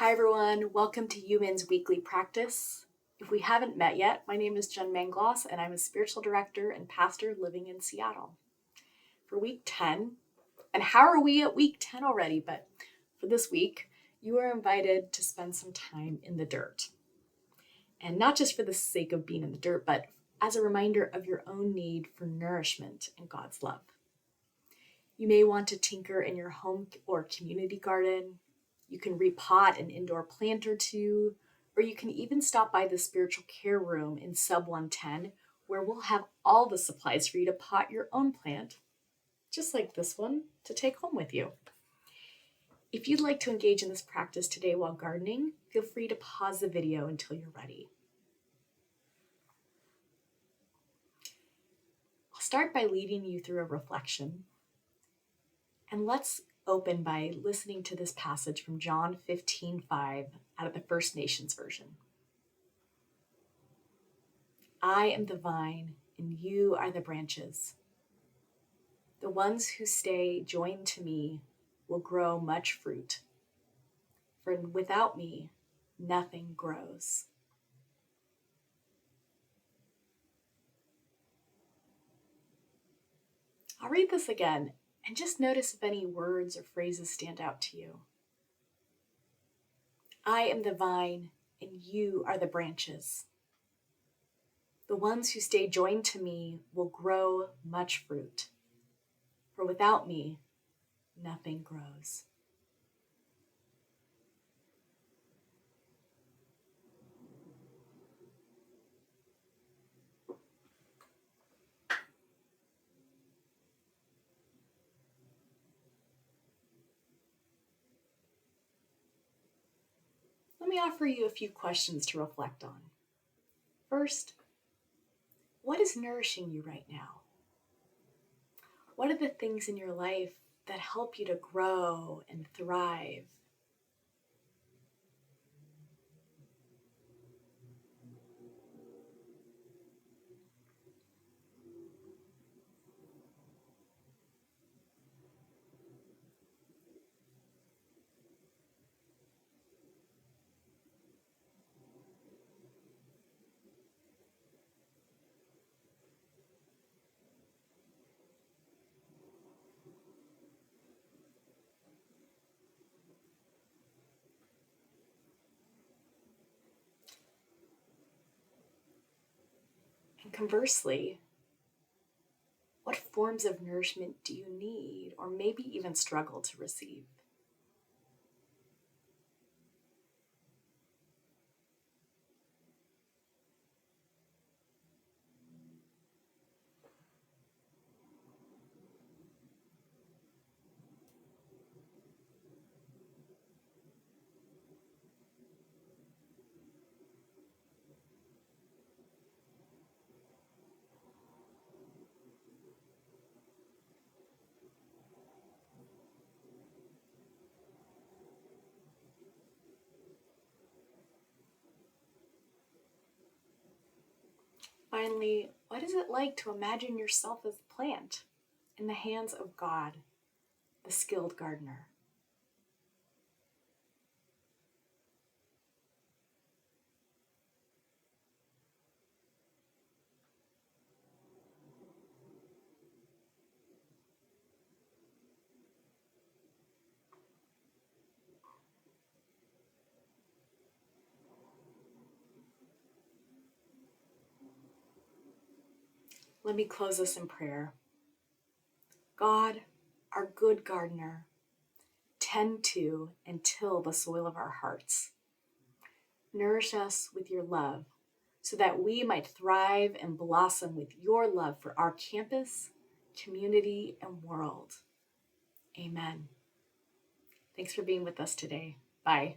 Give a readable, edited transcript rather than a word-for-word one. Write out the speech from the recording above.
Hi everyone, welcome to UMin's weekly practice. If we haven't met yet, my name is Jen Manglos and I'm a spiritual director and pastor living in Seattle. For week 10, and how are we at week 10 already? But for this week, you are invited to spend some time in the dirt. And not just for the sake of being in the dirt, but as a reminder of your own need for nourishment and God's love. You may want to tinker in your home or community garden. You can repot an indoor plant or two, or you can even stop by the spiritual care room in Sub 110, where we'll have all the supplies for you to pot your own plant, just like this one, to take home with you. If you'd like to engage in this practice today while gardening, feel free to pause the video until you're ready. I'll start by leading you through a reflection. And let's open by listening to this passage from John 15:5 out of the First Nations version. I am the vine, and you are the branches. The ones who stay joined to me will grow much fruit, for without me, nothing grows. I'll read this again, and just notice if any words or phrases stand out to you. I am the vine, and you are the branches. The ones who stay joined to me will grow much fruit, for without me, nothing grows. Let me offer you a few questions to reflect on. First, what is nourishing you right now? What are the things in your life that help you to grow and thrive? And conversely, what forms of nourishment do you need or maybe even struggle to receive? Finally, what is it like to imagine yourself as a plant in the hands of God, the skilled gardener? Let me close this in prayer. God, our good gardener, tend to and till the soil of our hearts. Nourish us with your love so that we might thrive and blossom with your love for our campus, community, and world. Amen. Thanks for being with us today. Bye.